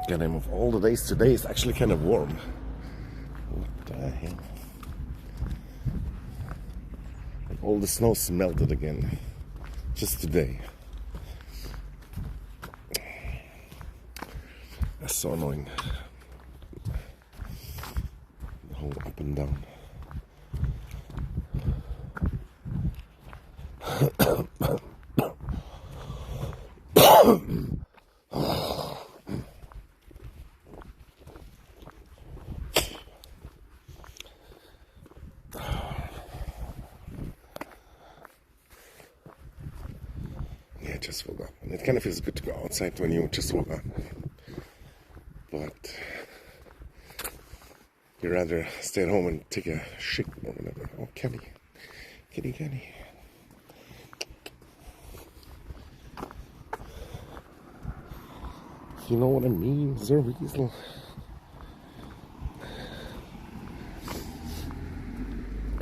God damn, of all the days, today is actually kind of warm. What the hell? Like all the snow's melted again. Just today. That's so annoying. The whole up and down. Yeah, just woke up. And it kind of feels good to go outside when you just woke up. But you'd rather stay at home and take a shit or whatever. Oh, Kenny. Kenny. You know what I mean, Sir Weasel?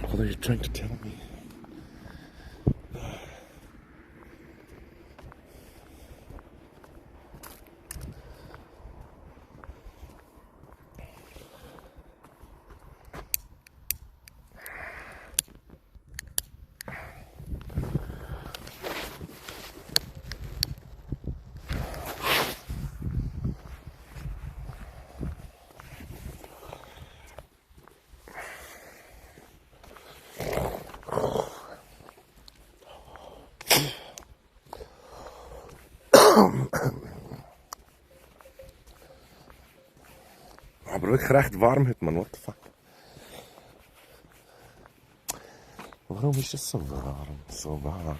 What are you trying to tell me? Aber wirklich recht warm heute, man. What the fuck? Warum ist es so warm? So warm.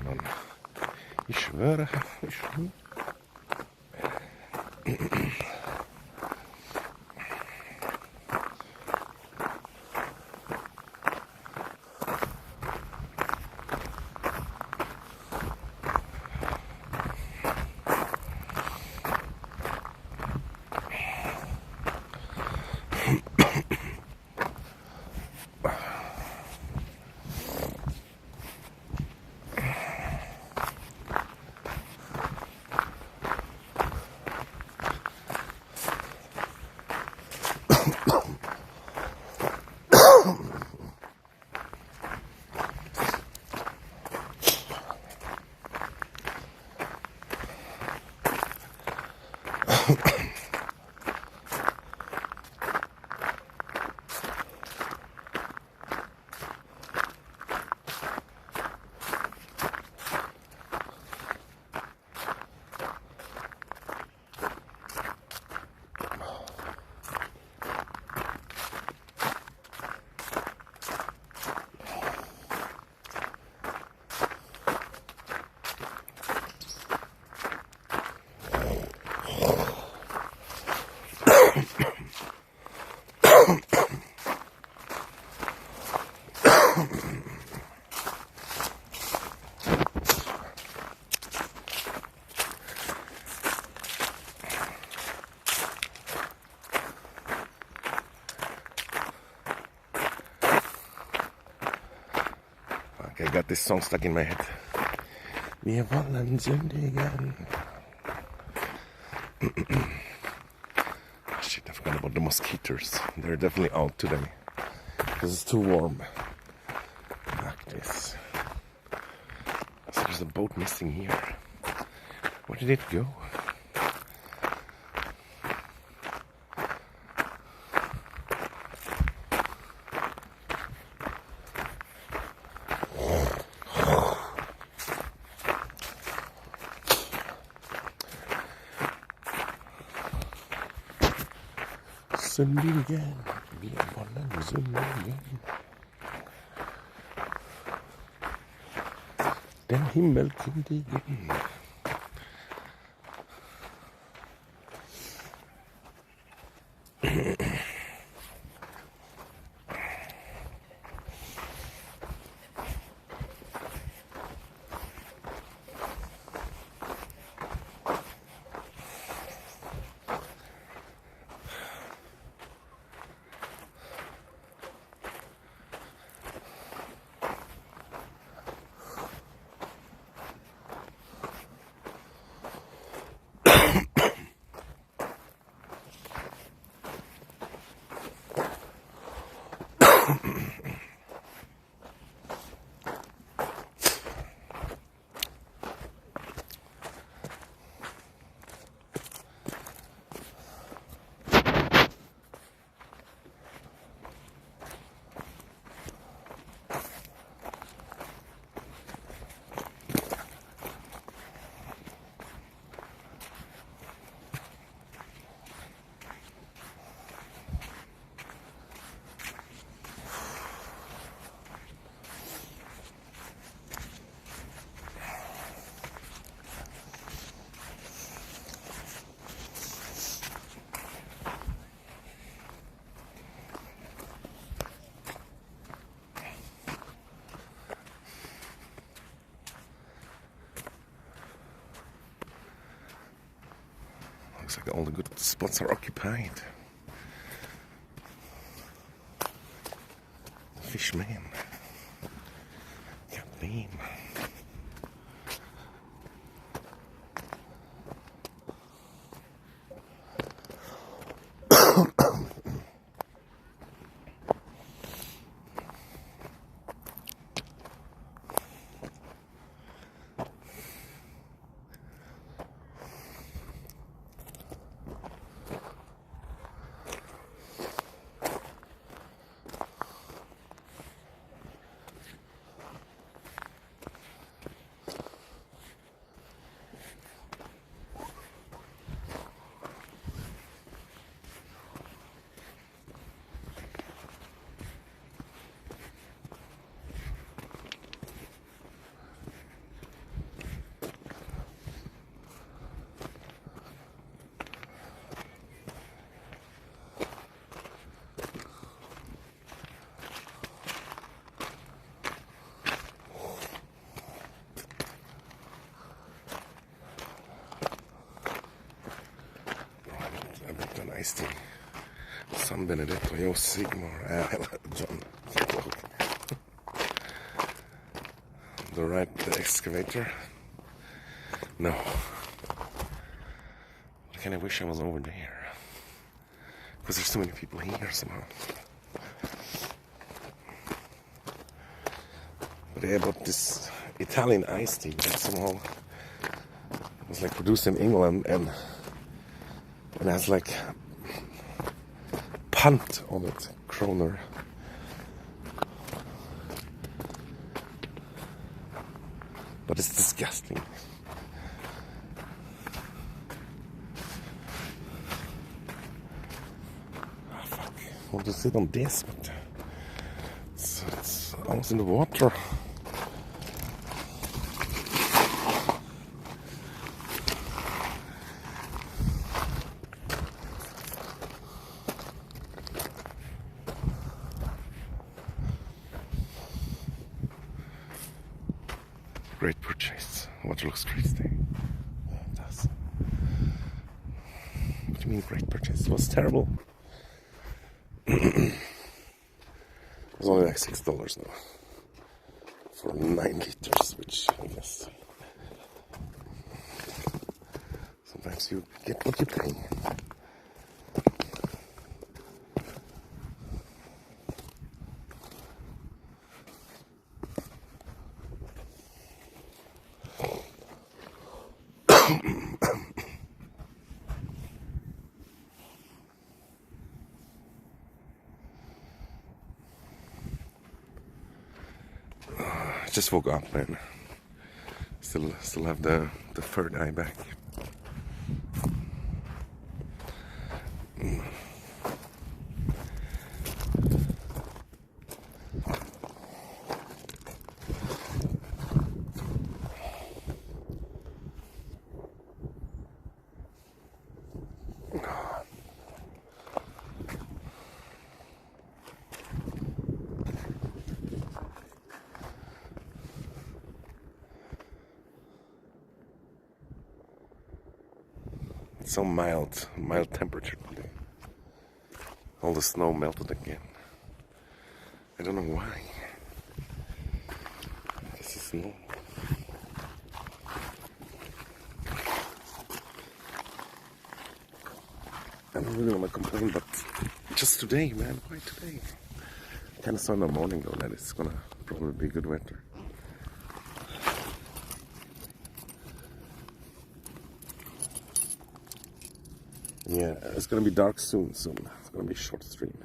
imorgon. Ich schwöre, ich schwöre. I got this song stuck in my head. Wir wollen sündigen. Shit, I forgot about the mosquitoes. They're definitely out today because it's too warm. Like this. So there's a boat missing here. Where did it go? Sündigen, wir wollen sündigen. Den Himmel kündigen. Looks like all the good spots are occupied. Fishman. Kathleen. iced tea. San Benedetto, Yo Sigmar, John. The excavator. No. I kind of wish I was over there. Because there's so many people here somehow. But yeah, but this Italian iced tea that somehow was like produced in England and has like punt on it, kroner. But it's disgusting. Oh, fuck. I want to sit on this, but it's almost in the water. Great purchase. Water looks crazy. Yeah, it does. What do you mean great purchase? It was terrible. It was only like $6 now. For 9 liters, which I guess sometimes you get what you pay. I just woke up and still have the third eye back. It's so mild temperature today. All the snow melted again. I don't know why. This is normal. I don't really want to complain, but just today, man. Why today? I kind of saw in the morning though that it's gonna probably be good weather. Yeah, it's gonna be dark soon. It's gonna be a short stream.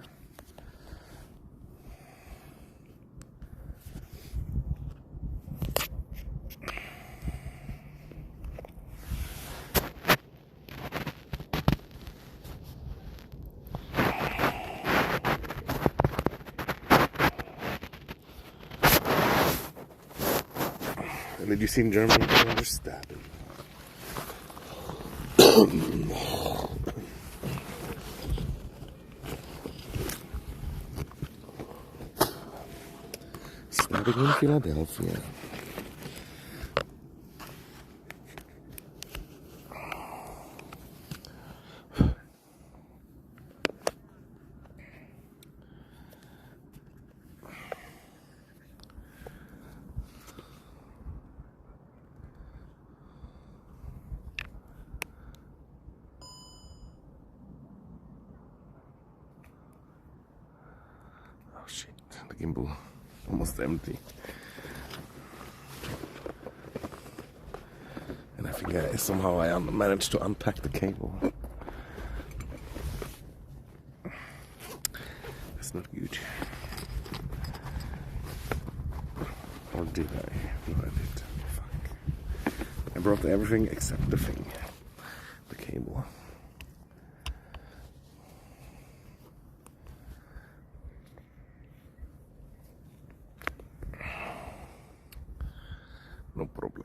And did you see in Germany they're stabbing? Stabbing in Philadelphia. Oh shit, the gimbal almost empty. And I think somehow I managed to unpack the cable. That's not good. Or did I? No, I did. Fuck. I brought everything except the thing. The cable. No problem.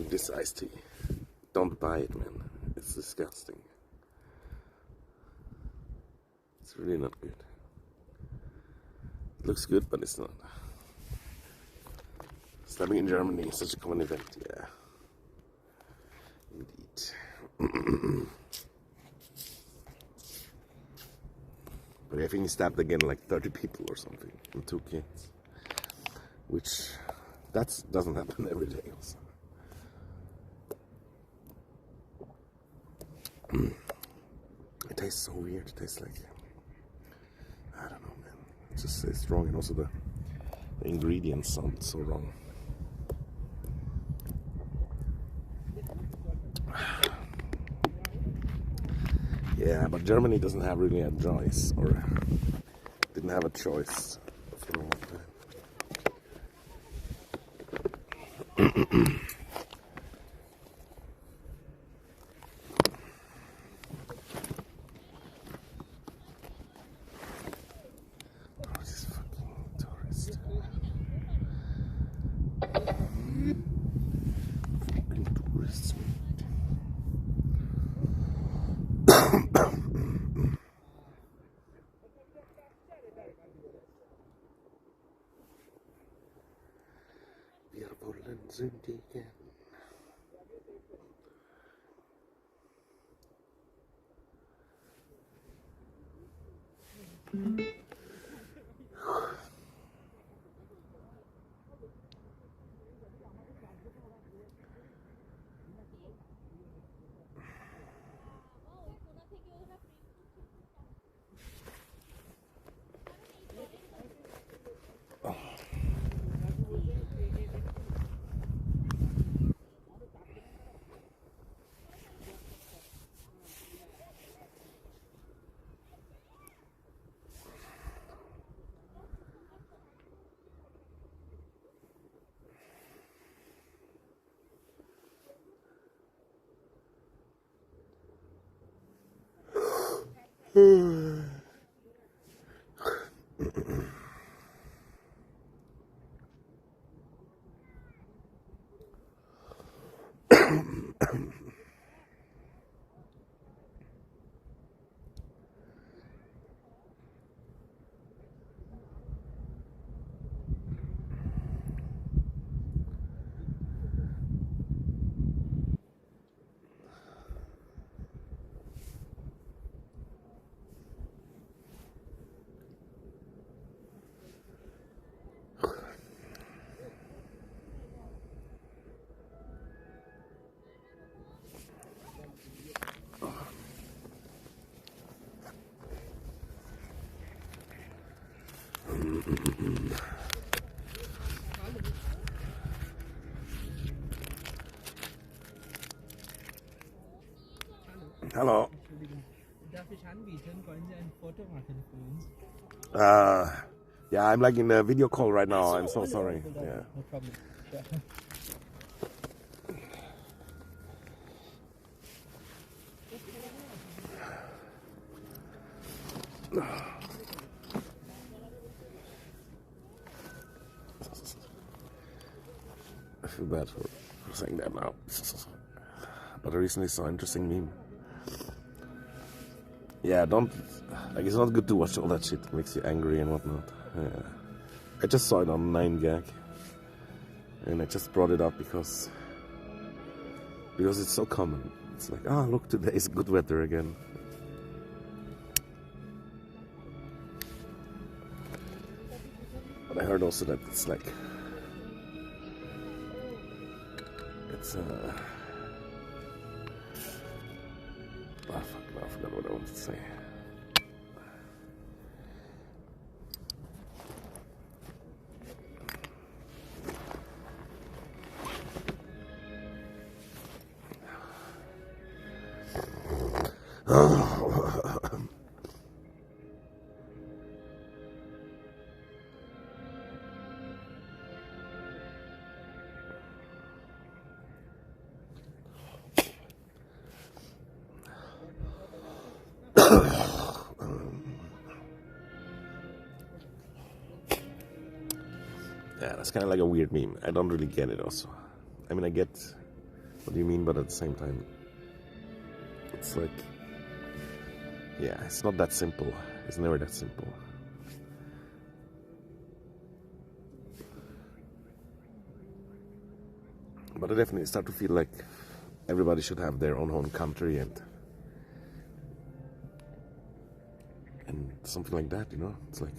this iced tea. Don't buy it, man. It's disgusting. It's really not good. It looks good, but it's not. Living in Germany is such a common event, yeah. Indeed. But I think he stabbed again like 30 people or something, and 2 kids. Which, doesn't happen every day also. It tastes so weird, it tastes like, I don't know, man. It's just it's wrong, and also the ingredients sound so wrong. Yeah, but Germany doesn't have really a choice, or didn't have a choice for a long time. Oh, this fucking tourist. Fucking tourists. Wir wollen sündigen. Hello. Darf ich anbieten? Wollen Sie ein Foto machen für uns? Yeah, I'm like in a video call right now. I'm so sorry. Yeah. No problem. Sure. I feel bad for saying that now. But I recently saw an interesting meme. Yeah, like it's not good to watch all that shit. It makes you angry and whatnot. Yeah. I just saw it on 9gag. And I just brought it up because it's so common. It's like, oh look, today is good weather again. But I heard also that it's like, it's oh fuck, no, I forgot what I wanted to say. Yeah, that's kind of like a weird meme. I don't really get it also. I mean, I get what do you mean? But at the same time, it's like, yeah, it's not that simple. It's never that simple. But I definitely start to feel like everybody should have their own home country and something like that, you know? It's like,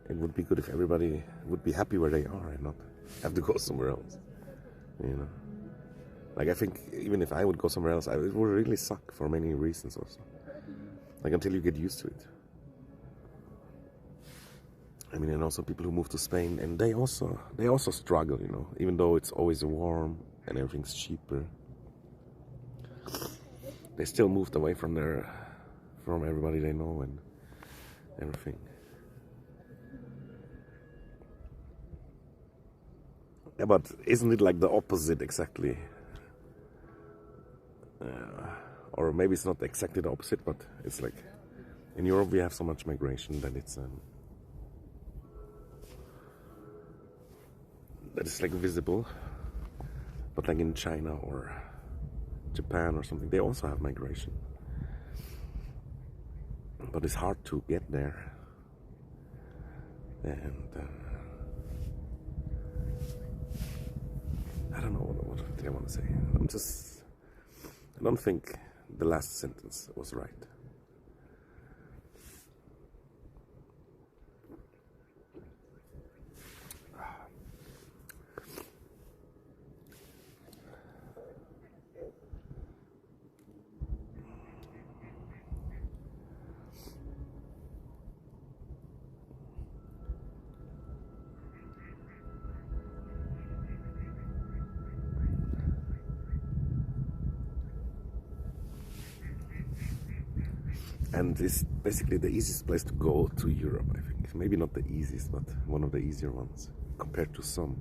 it would be good if everybody would be happy where they are and not have to go somewhere else, you know? Like, I think even if I would go somewhere else, it would really suck for many reasons also. Like, until you get used to it. I mean, and also people who move to Spain, and they also struggle, you know, even though it's always warm and everything's cheaper. They still moved away from everybody they know and everything. Yeah, but isn't it like the opposite exactly? Or maybe it's not exactly the opposite, but it's like in Europe we have so much migration that it's that is like visible. But like in China or Japan or something, they also have migration. But it's hard to get there. And I don't know what did I want to say. I don't think the last sentence was right. And it's basically the easiest place to go to Europe, I think. Maybe not the easiest, but one of the easier ones compared to some.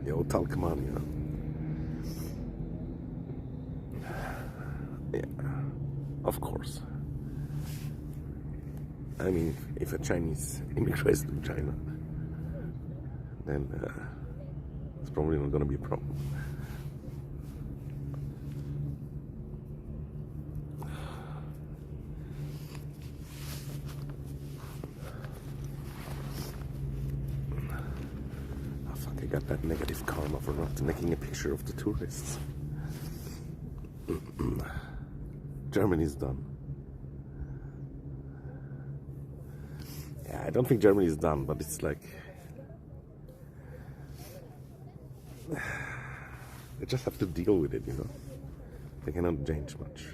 Yo, Talkmania. Yeah, of course. I mean, if a Chinese immigrates to China, then it's probably not going to be a problem. Oh fuck, I got that negative karma for not making a picture of the tourists. Germany's done. Yeah, I don't think Germany is done, but it's like they just have to deal with it, you know. They cannot change much.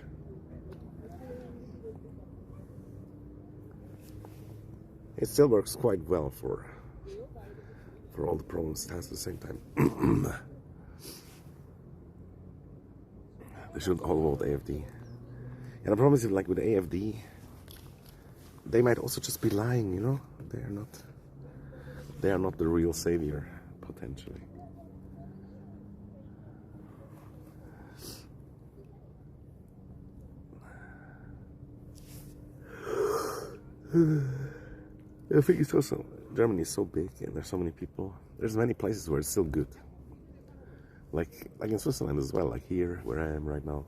It still works quite well for all the problems it has at the same time. They should all vote AFD. And the problem is, like with AFD, they might also just be lying, you know. They are not the real savior, potentially. I think it's also, Germany is so big and there's so many people. There's many places where it's still good. Like in Switzerland as well, like here, where I am right now.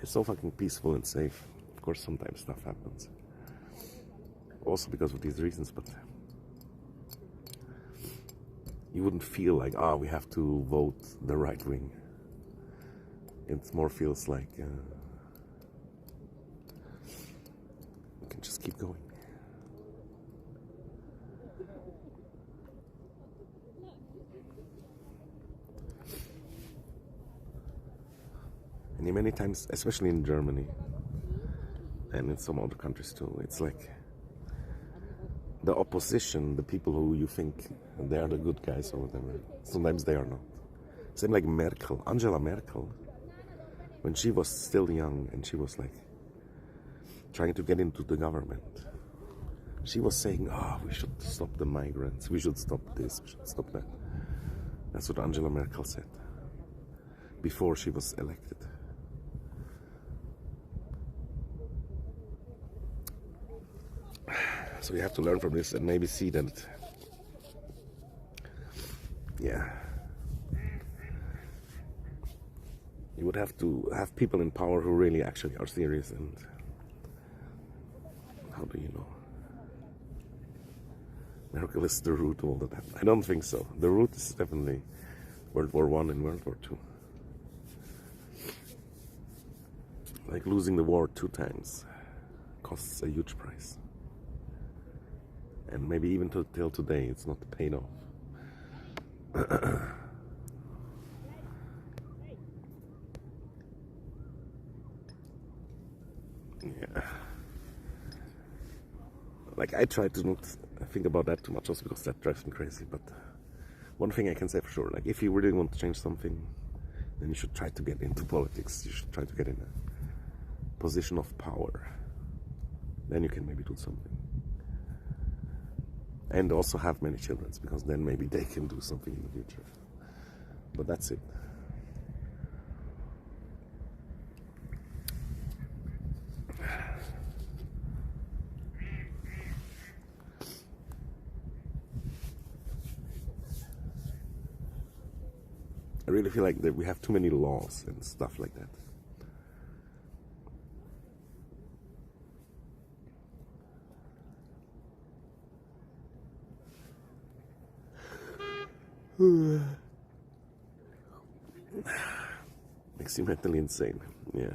It's so fucking peaceful and safe. Of course, sometimes stuff happens. Also because of these reasons, but you wouldn't feel like, we have to vote the right wing. It more feels like we can just keep going. And many times, especially in Germany, and in some other countries too. It's like the opposition, the people who you think they are the good guys or whatever, sometimes they are not. Same like Merkel, Angela Merkel, when she was still young and she was like trying to get into the government. She was saying, oh, we should stop the migrants, we should stop this, we should stop that. That's what Angela Merkel said before she was elected. So we have to learn from this and maybe see that, yeah, you would have to have people in power who really actually are serious. And how do you know? Merkel is the root of all that. I don't think so. The root is definitely World War I and World War II. Like losing the war 2 times costs a huge price. And maybe even till today it's not paid off. Yeah. Like I try to not think about that too much also because that drives me crazy, but one thing I can say for sure, like if you really want to change something, then you should try to get into politics. You should try to get in a position of power. Then you can maybe do something. And also have many children, because then maybe they can do something in the future. But that's it. I really feel like that we have too many laws and stuff like that. Makes you mentally insane. Yeah.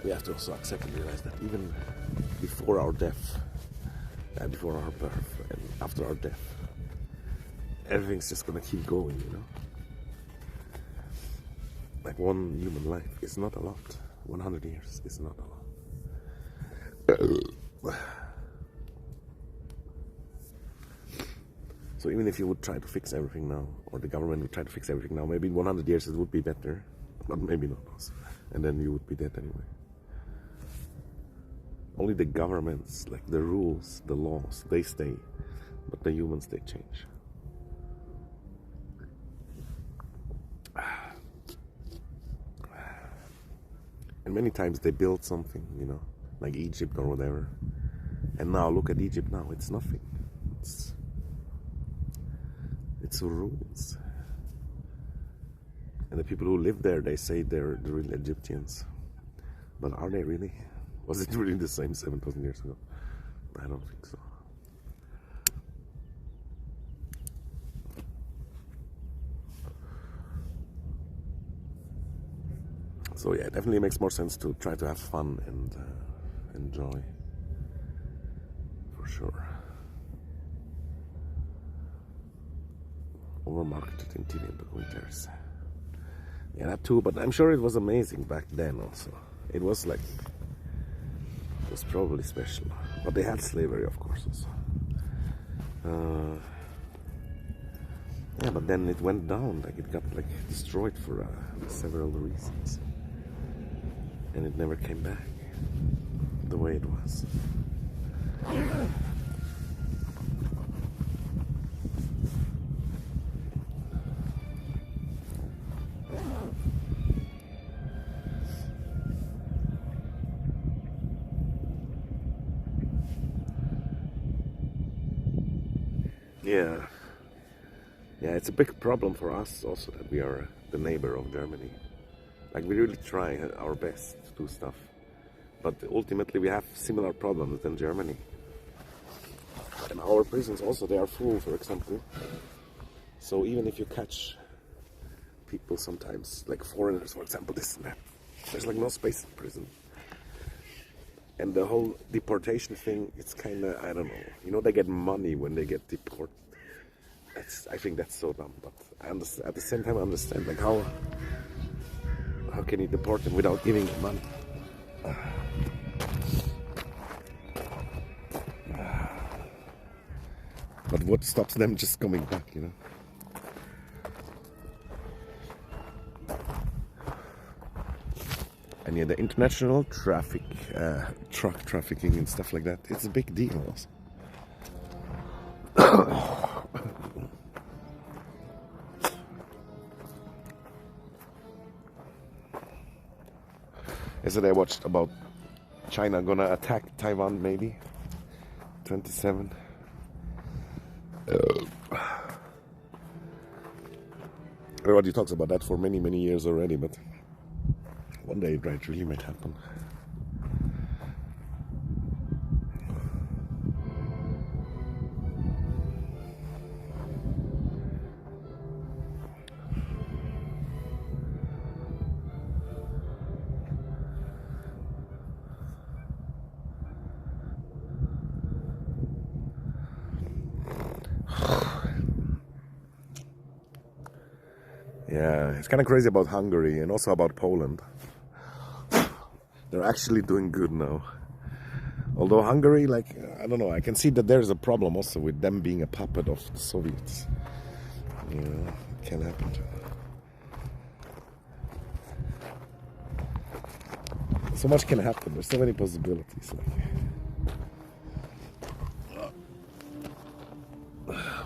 We have to also accept and realize that even before our death, and before our birth, and after our death, everything's just gonna keep going, you know? Like one human life is not a lot. 100 years is not a lot. So even if you would try to fix everything now, or the government would try to fix everything now, maybe in 100 years it would be better, but maybe not also. And then you would be dead anyway. Only the governments, like the rules, the laws, they stay, but the humans, they change. And many times they build something, you know, like Egypt or whatever. And now look at Egypt now, it's nothing. It's ruins. And the people who live there, they say they're the real Egyptians. But are they really? Was it really the same 7,000 years ago? I don't think so. So yeah, it definitely makes more sense to try to have fun and enjoy, for sure. Over-marketed in TV and documentaries. Yeah, that too, but I'm sure it was amazing back then also. It was like, it was probably special. But they had slavery, of course, also. Yeah, but then it went down, like it got like destroyed for several reasons. And it never came back the way it was. Yeah. Yeah, it's a big problem for us also that we are the neighbor of Germany. Like, we really try our best to do stuff, but ultimately we have similar problems than Germany. And our prisons also, they are full, for example. So even if you catch people sometimes, like foreigners, for example, this and that, there's like no space in prison. And the whole deportation thing, it's kind of, I don't know. You know, they get money when they get deported. I think that's so dumb, but I understand, at the same time I understand, like, how can you deport them without giving them money? But what stops them just coming back, you know? And yeah, the international traffic, truck trafficking and stuff like that, it's a big deal also. Yesterday I watched about China gonna attack Taiwan, maybe 27. Everybody talks about that for many years already, but one day it really might happen. Yeah, it's kind of crazy about Hungary and also about Poland. They're actually doing good now. Although Hungary, like, I don't know, I can see that there's a problem also with them being a puppet of the Soviets. You know, it can happen. So much can happen, there's so many possibilities. Like,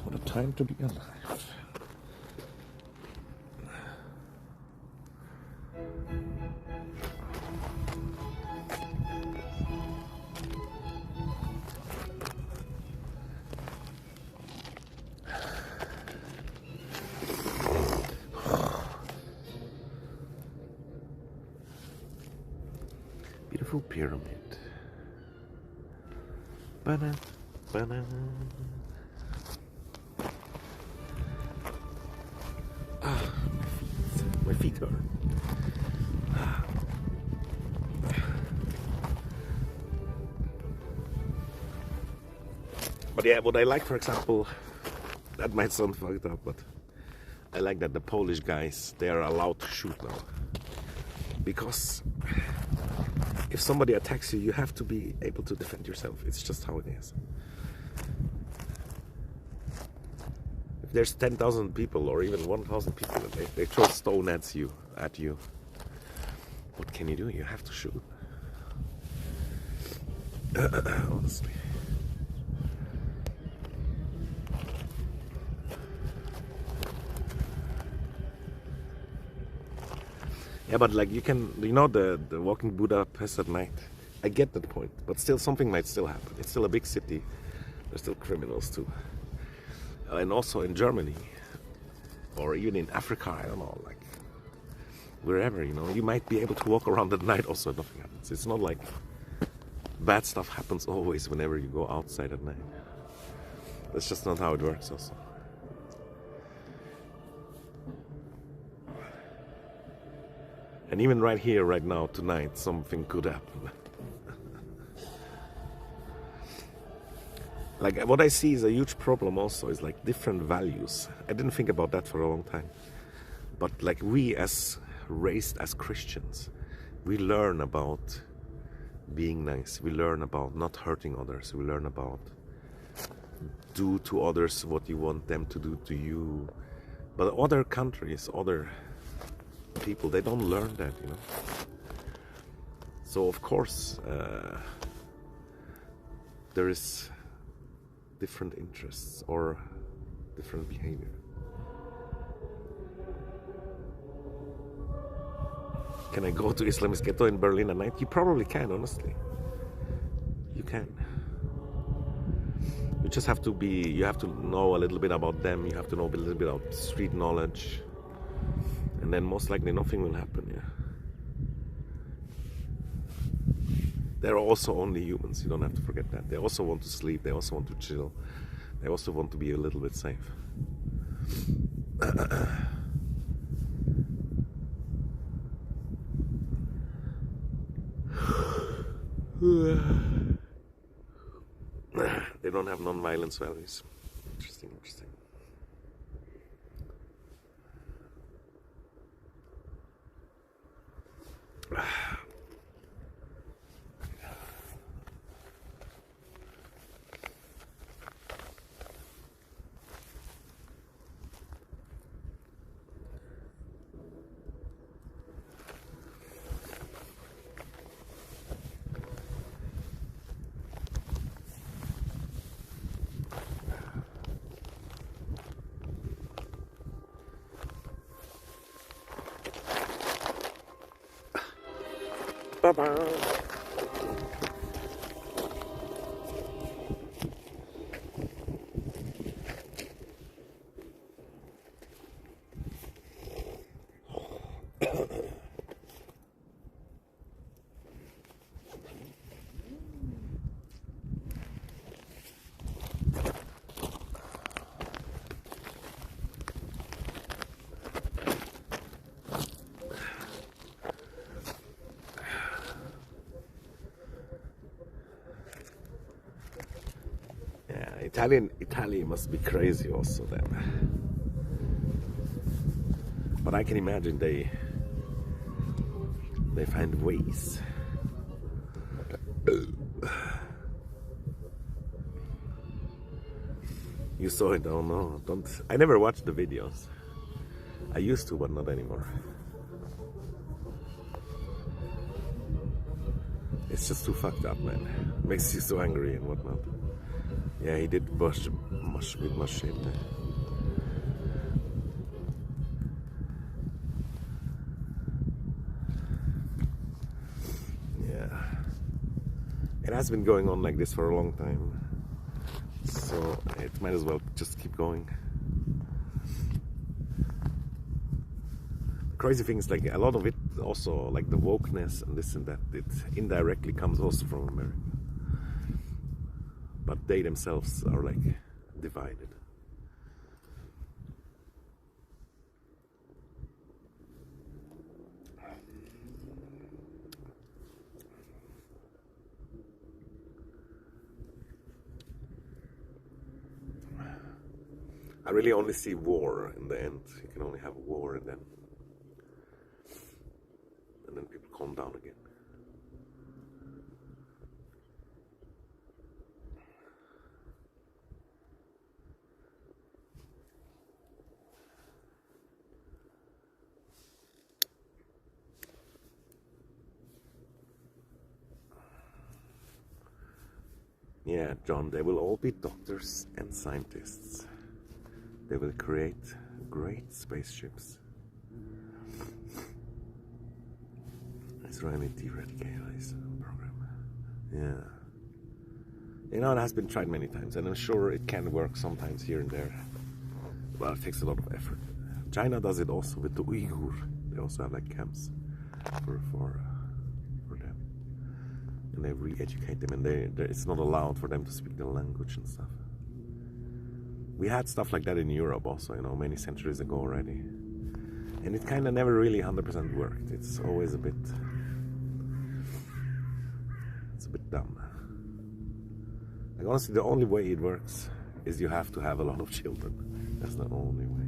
what a time to be alive. Beautiful pyramid. Banana, banana. My feet hurt. But yeah, what I like, for example, that might sound fucked up, but I like that the Polish guys, they are allowed to shoot now. Because if somebody attacks you, you have to be able to defend yourself. It's just how it is. If there's 10,000 people or even 1,000 people and they throw stone at you, what can you do? You have to shoot. Honestly. Yeah, but like, you can, you know, the walking Budapest at night. I get that point, but still something might still happen. It's still a big city. There's still criminals too. And also in Germany, or even in Africa, I don't know, like wherever, you know, you might be able to walk around at night also, nothing happens. It's not like bad stuff happens always whenever you go outside at night. That's just not how it works also. And even right here, right now, tonight, something could happen. Like, what I see is a huge problem also, is like different values. I didn't think about that for a long time. But like, we as raised as Christians, we learn about being nice. We learn about not hurting others. We learn about do to others what you want them to do to you. But other countries, other people, they don't learn that, you know. So of course there is different interests or different behavior. Can I go to Islamist ghetto in Berlin at night? You probably can, honestly. You can. You just have to be, you have to know a little bit about them, you have to know a little bit about street knowledge, and then most likely nothing will happen. Yeah, they're also only humans, you don't have to forget that. They also want to sleep, they also want to chill, they also want to be a little bit safe. They don't have non-violence values. Interesting, interesting. Bye-bye. Italy must be crazy also then. But I can imagine they find ways. You saw it? Oh no, don't. I never watched the videos. I used to, but not anymore. It's just too fucked up, man. Makes you so angry and whatnot. Yeah, he did mush with machine. Yeah. It has been going on like this for a long time. So it might as well just keep going. Crazy things, like a lot of it also, like the wokeness and this and that, it indirectly comes also from America. But they themselves are like divided. I really only see war in the end. You can only have war and then people calm down again. Yeah, John, they will all be doctors and scientists. They will create great spaceships. Israeli de-radicalization program. Yeah. You know, it has been tried many times, and I'm sure it can work sometimes here and there. Well, it takes a lot of effort. China does it also with the Uyghur. They also have like camps for them. And they re-educate them, and it's not allowed for them to speak the language and stuff. We had stuff like that in Europe also, you know, many centuries ago already. And it kind of never really 100% worked. It's always a bit dumb. Like honestly, the only way it works is you have to have a lot of children. That's the only way.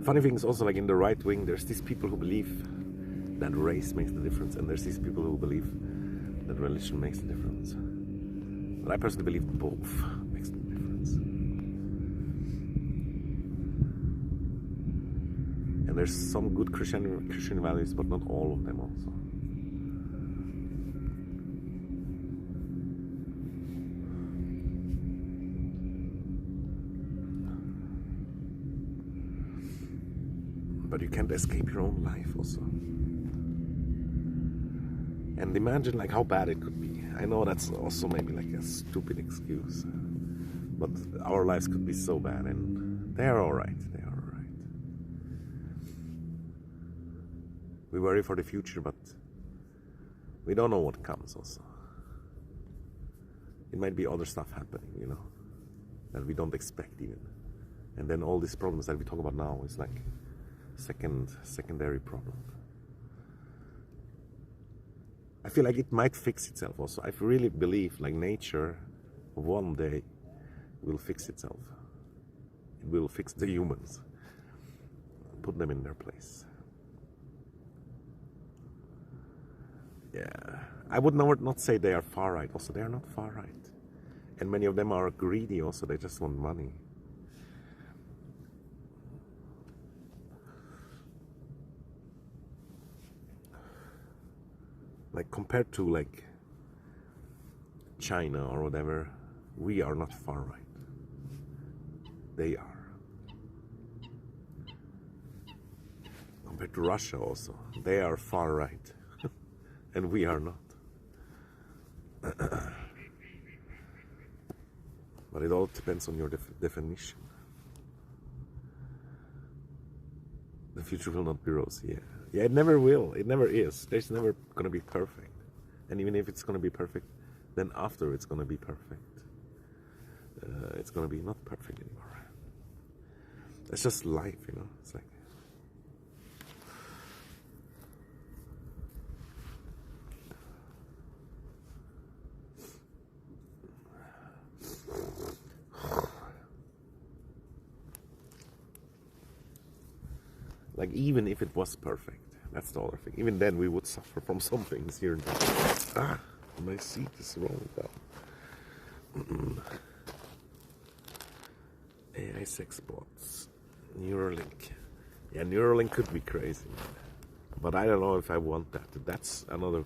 Funny thing is also, like in the right wing, there's these people who believe that race makes the difference, and there's these people who believe that religion makes the difference. But I personally believe both makes the difference. And there's some good Christian values, but not all of them also. But you can't escape your own life also. And imagine like how bad it could be. I know that's also maybe like a stupid excuse, but our lives could be so bad, and they are all right. They are all right. We worry for the future, but we don't know what comes also. It might be other stuff happening, you know, that we don't expect even. And then all these problems that we talk about now is like secondary problem. I feel like it might fix itself also. I really believe like nature one day will fix itself. It will fix the humans, put them in their place. Yeah, I would not say they are far right also. They are not far right. And many of them are greedy also. They just want money. Like compared to like China or whatever, we are not far right. They are. Compared to Russia also, they are far right. And we are not. But it all depends on your definition. The future will not be rosy, yeah. Yeah, it never will. It never is. There's never going to be perfect. And even if it's going to be perfect, then after it's going to be perfect. It's going to be not perfect anymore. It's just life, you know. It's like... Like even if it was perfect, that's the other thing. Even then we would suffer from some things here and there. Ah, my seat is rolling down. AI sex bots, Neuralink. Yeah, Neuralink could be crazy, but I don't know if I want that. That's another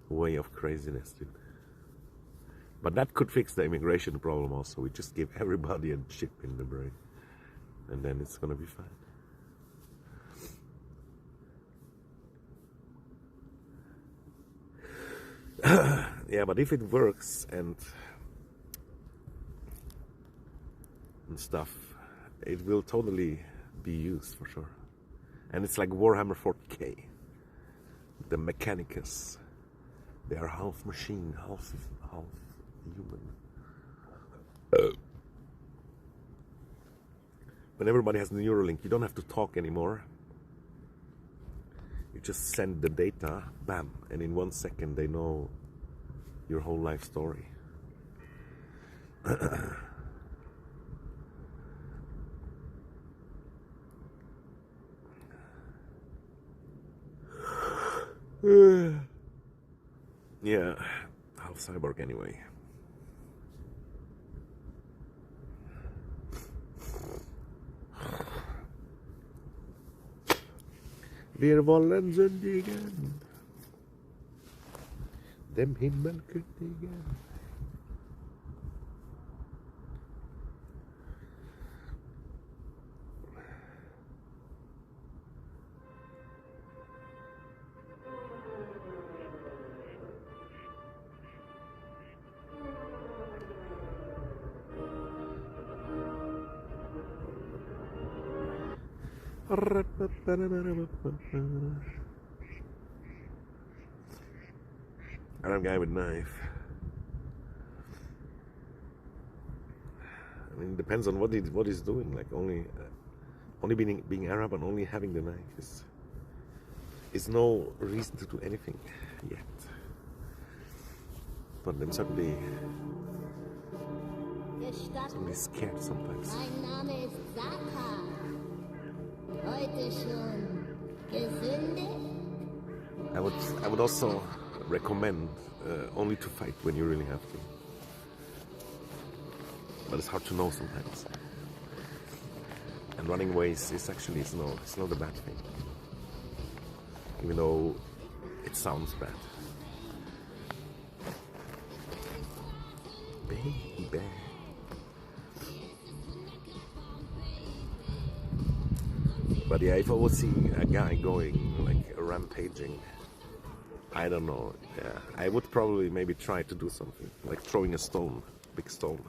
way of craziness, dude. But that could fix the immigration problem also. We just give everybody a chip in the brain, and then it's gonna be fine. Yeah, but if it works and stuff, it will totally be used for sure. And it's like Warhammer 40k. The Mechanicus, they are half machine, half human. When everybody has Neuralink, you don't have to talk anymore. You just send the data, bam, and in 1 second they know your whole life story. Yeah, half cyborg anyway. Wir wollen sündigen, dem Himmel kündigen. Arab guy with knife. I mean, it depends on what he's doing. Like only being Arab and only having the knife is no reason to do anything yet. But I'm certainly scared sometimes. Mein Name ist Saka. Heute schon gesündigt? I would also recommend only to fight when you really have to. But it's hard to know sometimes. And running away is actually it's not a bad thing. Even though it sounds bad. Baby. But yeah, if I would see a guy going like rampaging, I don't know. Yeah, I would probably maybe try to do something like throwing a stone, big stone.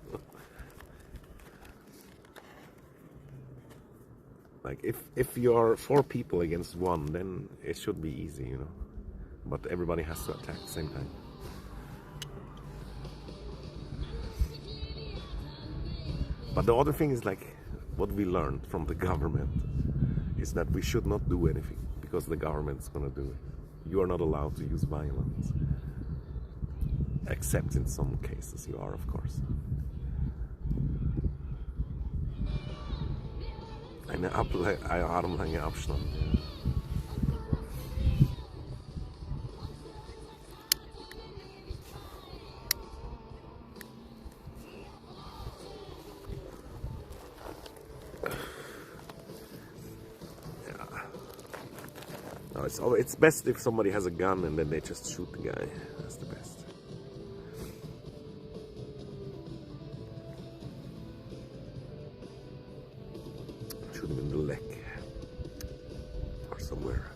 Like if you're 4 people against 1, then it should be easy, you know. But everybody has to attack at the same time. But the other thing is like what we learned from the government is that we should not do anything because the government's gonna do it. You are not allowed to use violence, except in some cases you are, of course. Eine armlange Abstand. No, it's best if somebody has a gun and then they just shoot the guy. That's the best. Shoot him in the leg or somewhere.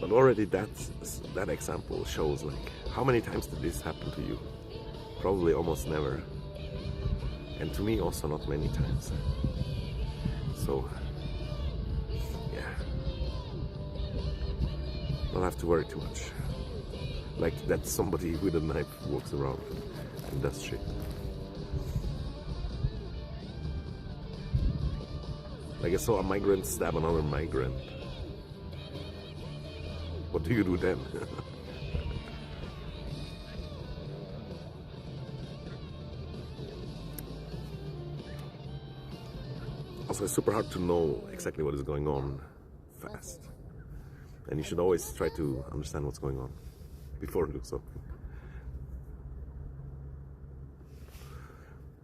But already that example shows like how many times did this happen to you? Probably almost never. And to me also not many times. So yeah, don't have to worry too much. Like that somebody with a knife walks around and does shit. Like I saw a migrant stab another migrant. What do you do then? Also, it's super hard to know exactly what is going on fast. And you should always try to understand what's going on before you do something.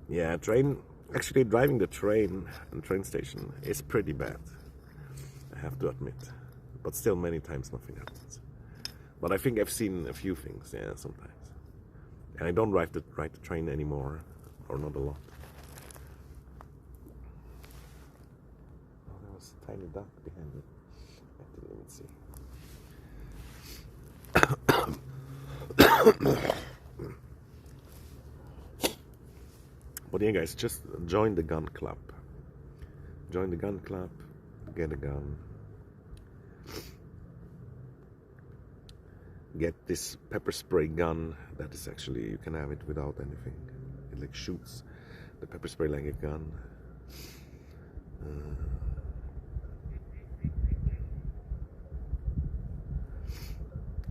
Yeah, actually driving the train and train station is pretty bad, I have to admit. But still many times nothing happens. But I think I've seen a few things, yeah, sometimes. And I don't ride the train anymore, or not a lot. Oh, there was a tiny duck behind me. I didn't even see. But yeah, guys, just join the gun club. Join the gun club, get a gun. Get this pepper spray gun that is actually, you can have it without anything. It like shoots the pepper spray like a gun.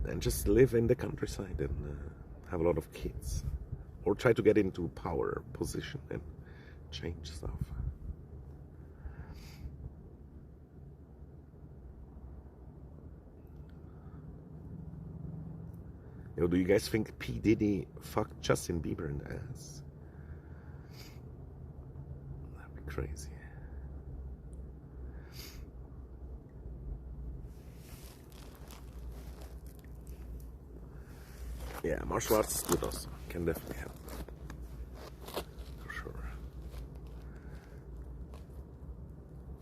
And just live in the countryside and have a lot of kids. Or try to get into power position and change stuff. Yo, do you guys think P. Diddy fucked Justin Bieber in the ass? That'd be crazy. Yeah, martial arts is good also. Can definitely help. For sure.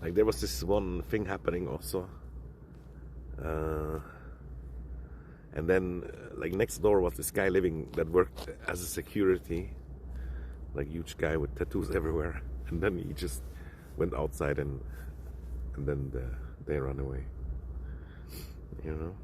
Like there was this one thing happening also. And then, like next door was this guy living that worked as a security, like huge guy with tattoos everywhere. And then he just went outside and then they ran away. You know.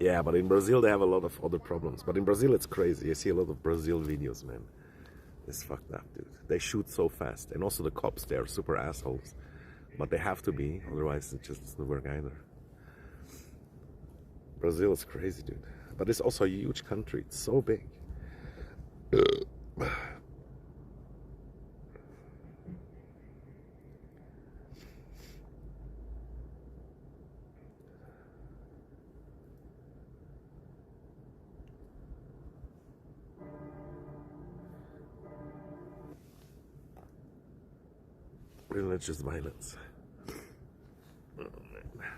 Yeah, but in Brazil they have a lot of other problems. But in Brazil it's crazy. You see a lot of Brazil videos, man. It's fucked up, dude. They shoot so fast. And also the cops, they are super assholes. But they have to be, otherwise it just doesn't work either. Brazil is crazy, dude. But it's also a huge country. It's so big. Religious violence. Oh, man.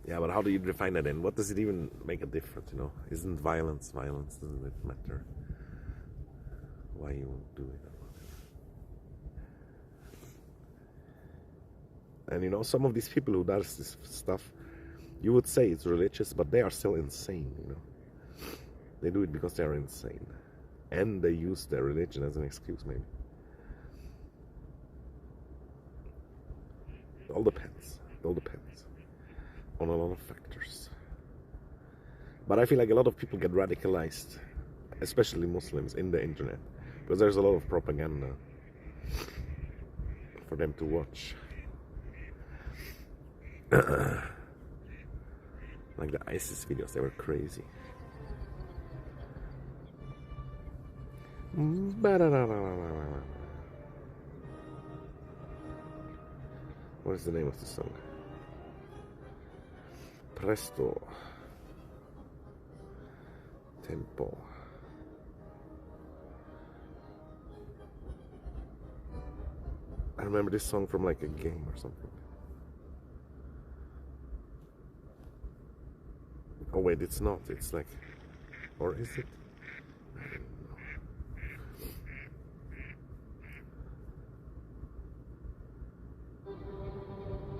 Yeah, but how do you define that then? What does it even make a difference, you know? Isn't violence violence? Doesn't it matter why you won't do it or whatever? And you know, some of these people who does this stuff, you would say it's religious, but they are still insane, you know? They do it because they are insane. And they use their religion as an excuse, maybe. It all depends. It all depends on a lot of factors. But I feel like a lot of people get radicalized, especially Muslims, in the internet, because there's a lot of propaganda for them to watch. Like the ISIS videos, they were crazy. What is the name of the song? Presto. Tempo. I remember this song from like a game or something. Oh wait, it's not. It's like, or is it? I don't know.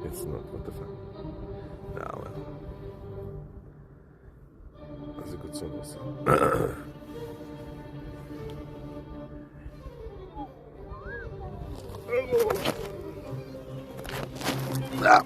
It's not. What the fuck? Nah, well. That's a good song also. Ah.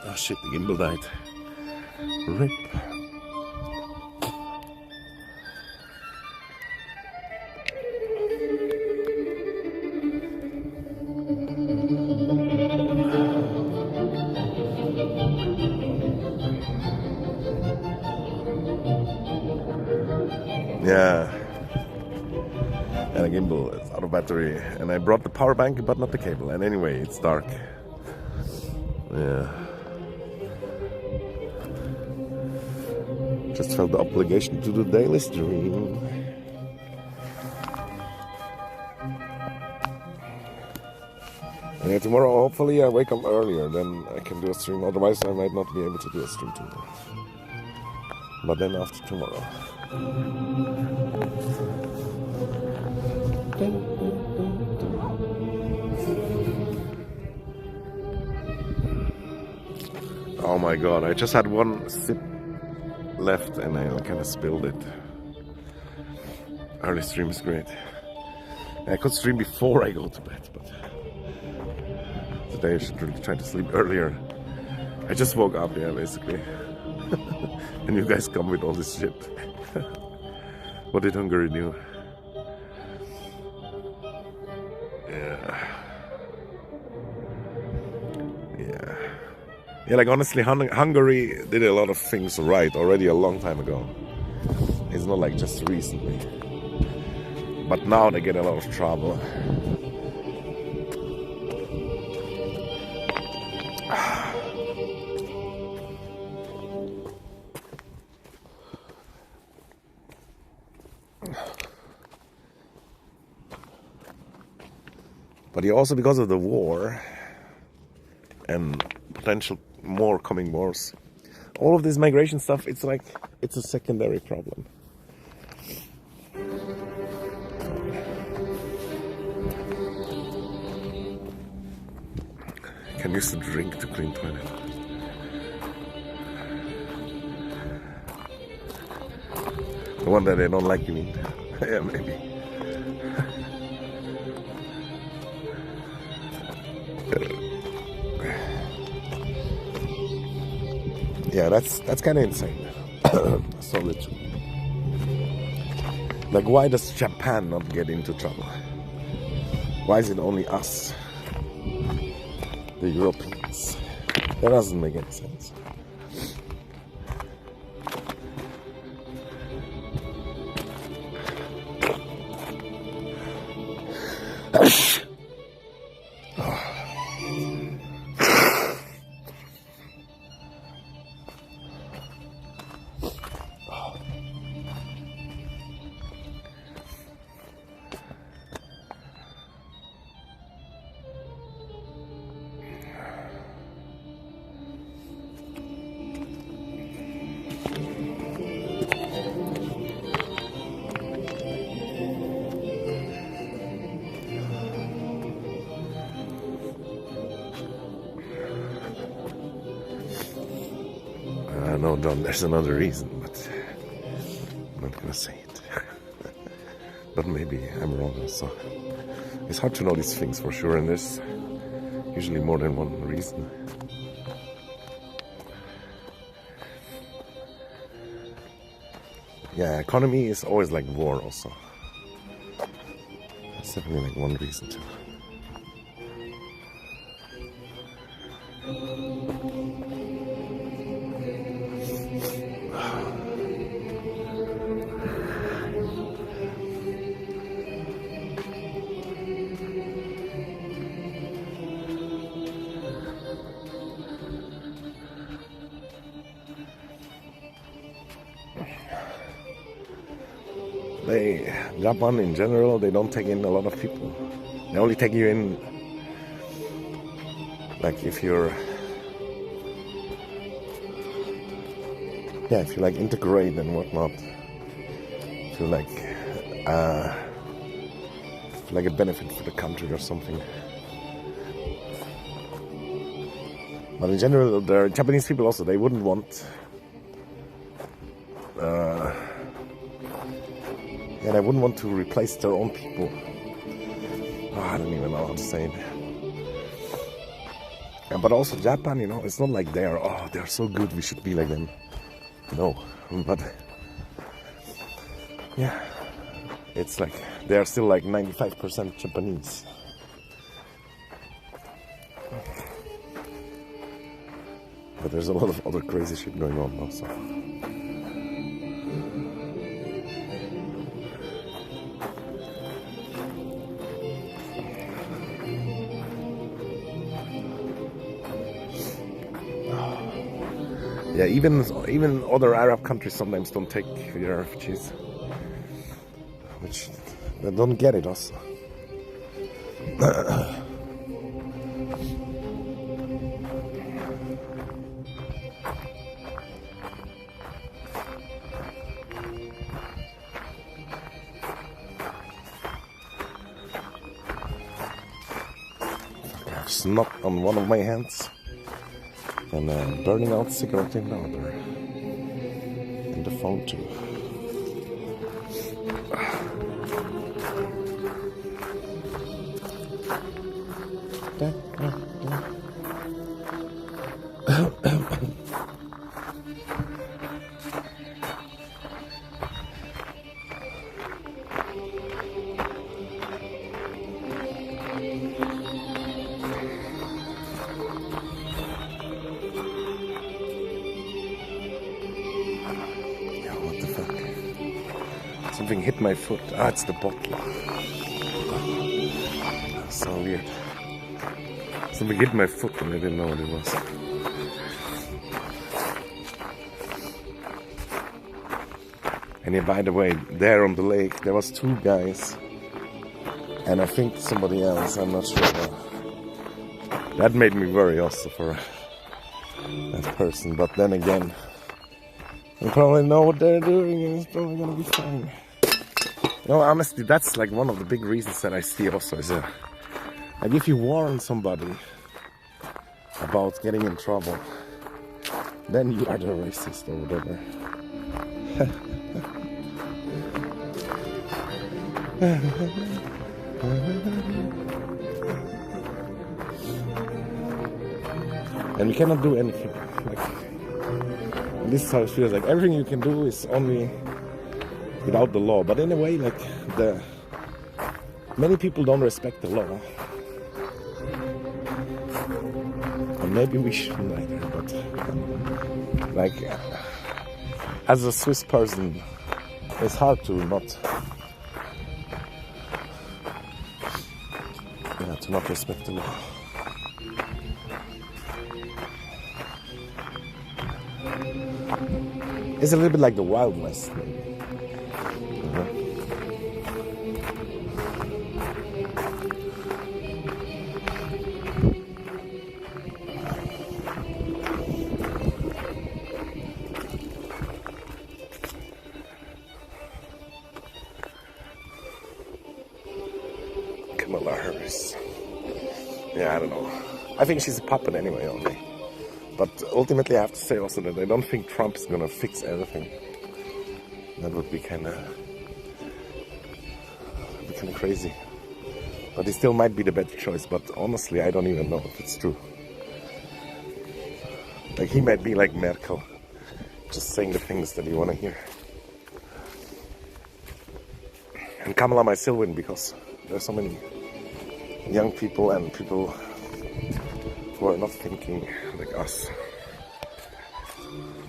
Oh shit, the gimbal died. RIP. Yeah. And the gimbal is out of battery. And I brought the power bank, but not the cable. And anyway, it's dark. Yeah. Just felt the obligation to do daily stream. And yeah, tomorrow, hopefully, I wake up earlier, then I can do a stream. Otherwise, I might not be able to do a stream tomorrow. But then after tomorrow. Oh my god, I just had one sip left and I kind of spilled it. Early stream is great. I could stream before I go to bed, but today I should really try to sleep earlier. I just woke up, yeah, basically. And you guys come with all this shit. What did Hungary do? Yeah, like honestly, Hungary did a lot of things right already a long time ago. It's not like just recently. But now they get a lot of trouble. But also because of the war and potential more coming wars, all of this migration stuff, it's like it's a secondary problem. Can use the drink to clean toilet. The one that they don't like, you mean? Yeah, maybe. Yeah, that's kind of insane. That's totally true. Like, why does Japan not get into trouble? Why is it only us, the Europeans? That doesn't make any sense. No, John, there's another reason, but I'm not gonna say it. But maybe I'm wrong also. It's hard to know these things for sure, and there's usually more than one reason. Yeah, economy is always like war also. That's definitely like one reason too. Japan in general, they don't take in a lot of people. They only take you in like if you're like integrate and whatnot. If you're like a benefit for the country or something. But in general, the Japanese people also, they wouldn't want they wouldn't want to replace their own people. Oh, I don't even know how to say it. Yeah, but also Japan, you know, it's not like they're so good, we should be like them. No, but yeah, it's like they're still like 95% Japanese. But there's a lot of other crazy shit going on also. Yeah, even other Arab countries sometimes don't take their refugees, which they don't get it also. I have snot on one of my hands. And burning out cigarette in the other. And the phone too. Something hit my foot. Ah, it's the bottle. So weird. Something hit my foot and I didn't know what it was. And yeah, by the way, there on the lake, there was two guys And I think somebody else, I'm not sure. That made me worry also for that person. But then again, they probably know what they're doing and it's probably gonna be fine. You know, honestly, that's like one of the big reasons that I see also is like if you warn somebody about getting in trouble, then you are the racist or whatever. And we cannot do anything. Like, this is how it feels. Like everything you can do is only without the law. But in a way, like many people don't respect the law. And maybe we shouldn't either. But like, as a Swiss person, it's hard to not respect the law. It's a little bit like the Wild West, maybe. Kamala Harris. Yeah, I don't know. I think she's a puppet anyway, only. But ultimately, I have to say also that I don't think Trump is gonna fix everything. That would be kind of crazy. But he still might be the better choice. But honestly, I don't even know if it's true. Like he might be like Merkel, just saying the things that you want to hear. And Kamala might still win because there are so many young people and people who are not thinking like us.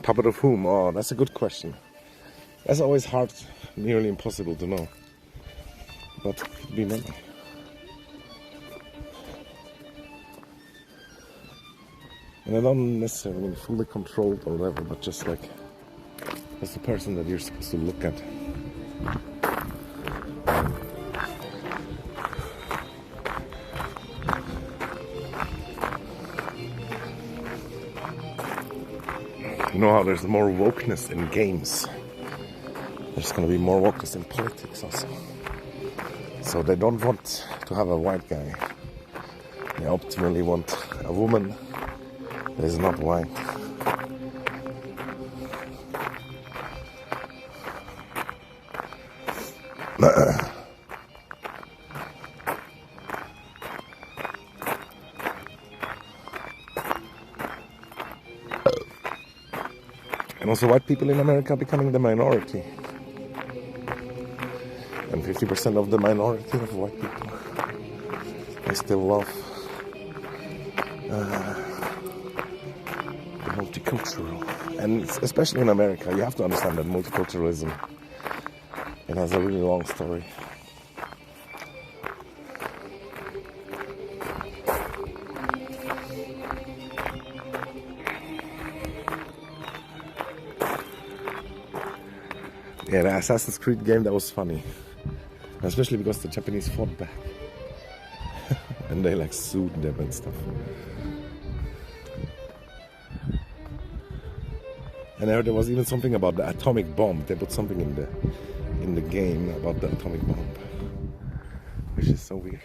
Puppet of whom? Oh, that's a good question. That's always hard, nearly impossible to know. But it could be many. And I don't necessarily mean fully controlled or whatever, but just like as the person that you're supposed to look at. You know how there's more wokeness in games. There's going to be more wokeness in politics also. So they don't want to have a white guy. They optimally want a woman that is not white. And also white people in America are becoming the minority. And 50% of the minority of white people, I still love the multicultural. And especially in America, you have to understand that multiculturalism, it has a really long story. Yeah, the Assassin's Creed game, that was funny. Especially because the Japanese fought back. And they like sued them and stuff. And I heard there was even something about the atomic bomb. They put something in the game about the atomic bomb. Which is so weird.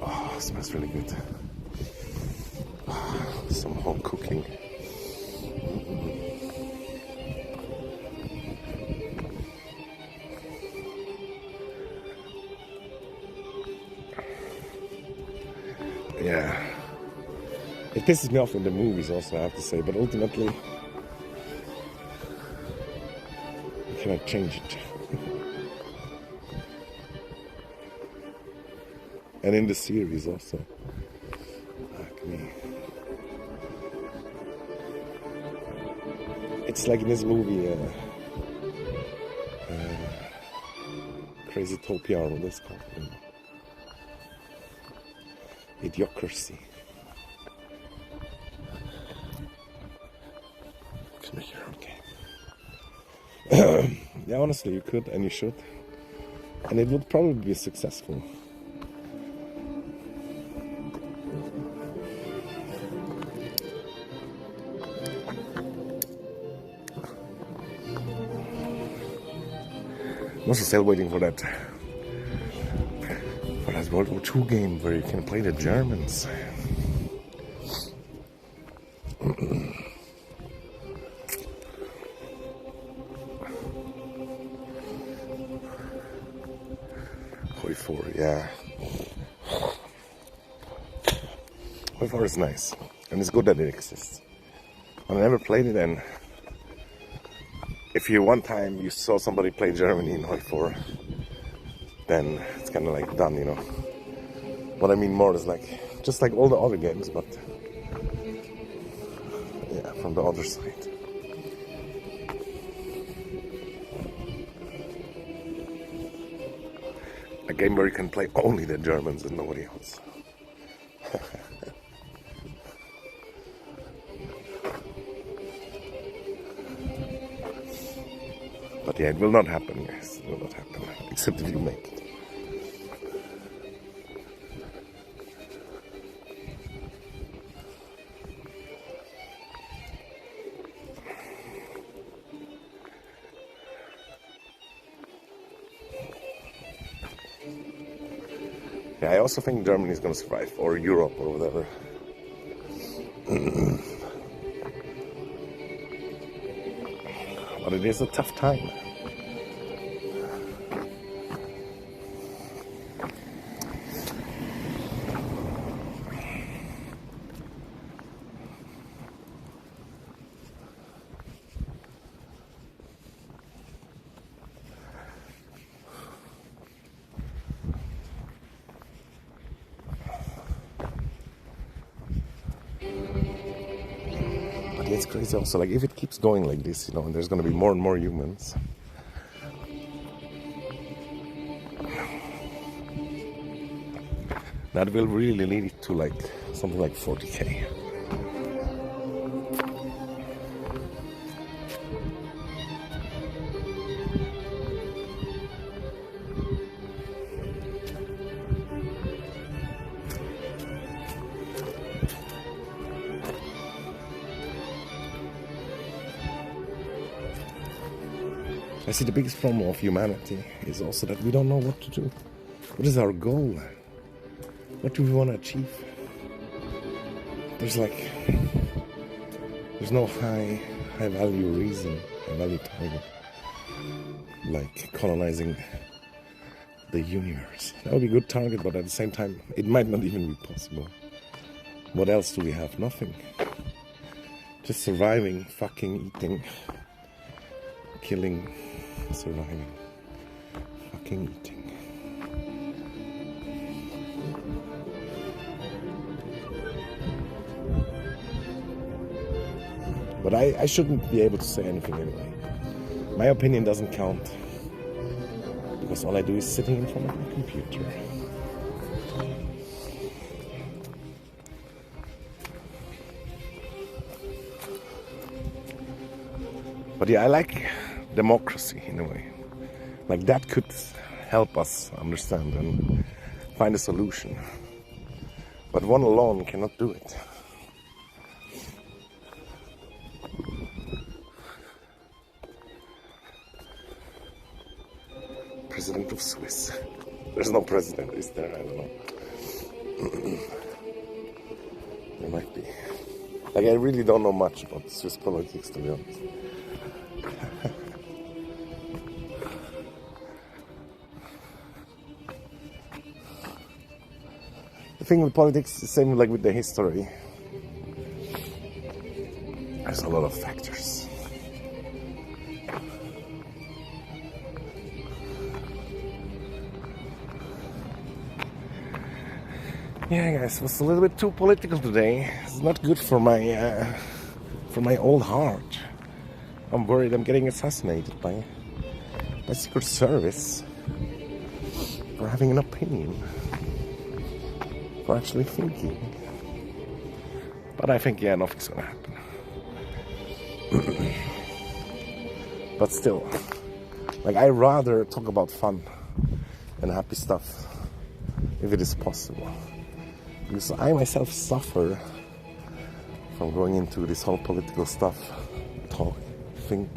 Oh, it smells really good. Oh, some home cooking. Yeah, it pisses me off in the movies also, I have to say, but ultimately you cannot change it. And in the series also. Fuck me. It's like in this movie, Crazy Topia, or what it's called. Idiocracy. You can make your own game. Yeah, honestly, you could and you should. And it would probably be successful. I'm also still waiting for that World War II game where you can play the Germans. Hoi 4, yeah. Hoi 4 is nice, and it's good that it exists. I never played it, and if you one time you saw somebody play Germany in Hoi 4, then it's kind of like done, you know. What I mean more is like, just like all the other games, but yeah, from the other side. A game where you can play only the Germans and nobody else. But yeah, it will not happen, guys. It will not happen. Except if you make it. Yeah, I also think Germany is going to survive, or Europe, or whatever. But it is a tough time. It's crazy also, like if it keeps going like this, you know, and there's going to be more and more humans, that will really lead to like something like 40k. I see the biggest problem of humanity is also that we don't know what to do. What is our goal? What do we want to achieve? There's no high value reason, high value target, like colonizing the universe. That would be a good target, but at the same time, it might not even be possible. What else do we have? Nothing. Just surviving, fucking eating, killing, surviving, fucking eating. But I shouldn't be able to say anything anyway. My opinion doesn't count, because all I do is sitting in front of my computer. But yeah, I like democracy in a way. Like that could help us understand and find a solution. But one alone cannot do it. President of Swiss. There's no president, is there? I don't know. There might be. Like, I really don't know much about Swiss politics, to be honest. The thing with politics is the same like with the history. There's a lot of factors. Yeah, guys, it was a little bit too political today. It's not good for my old heart. I'm worried I'm getting assassinated by Secret Service for having an opinion, for actually thinking. But I think, yeah, nothing's gonna happen. But still, like, I rather talk about fun and happy stuff, if it is possible. Because I myself suffer from going into this whole political stuff, talk, think.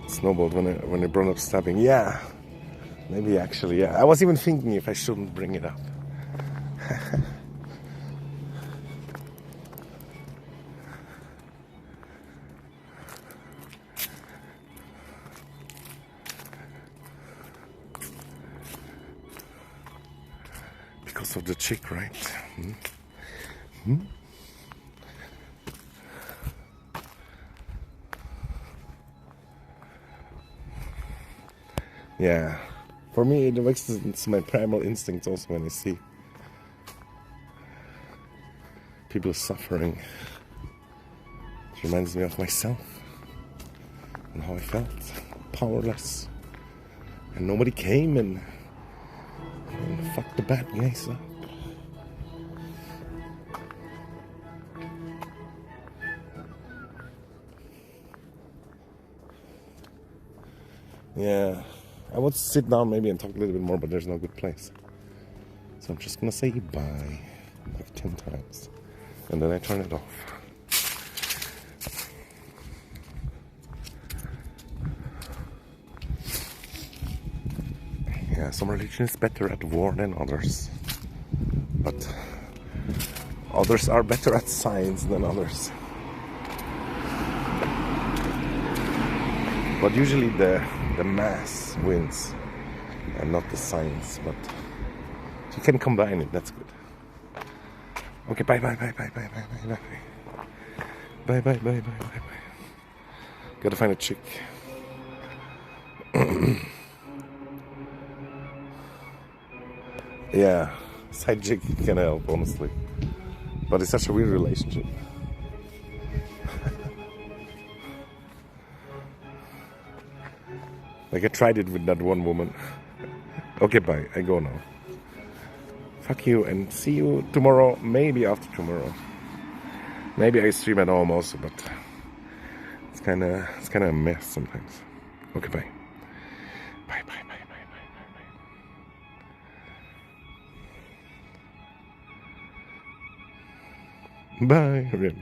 Snowballed when I brought up stabbing. Yeah, maybe actually, yeah. I was even thinking if I shouldn't bring it up. Because of the chick, right? Yeah, for me it wakes my primal instincts also when I see people suffering. It reminds me of myself and how I felt powerless, and nobody came and fucked the bad guys up. Yeah, I would sit down maybe and talk a little bit more, but there's no good place. So I'm just gonna say bye like 10 times, and then I turn it off. Yeah, some religion is better at war than others, but others are better at science than others. But usually the mass wins and not the science, but you can combine it, that's good. Okay, bye. Bye. Gotta find a chick. Yeah, side chick can help, honestly. But it's such a weird relationship. Like I tried it with that one woman. Okay, bye. I go now. Fuck you and see you tomorrow, maybe after tomorrow. Maybe I stream at home also, but it's kinda a mess sometimes. Okay, bye. Bye. Bye, really.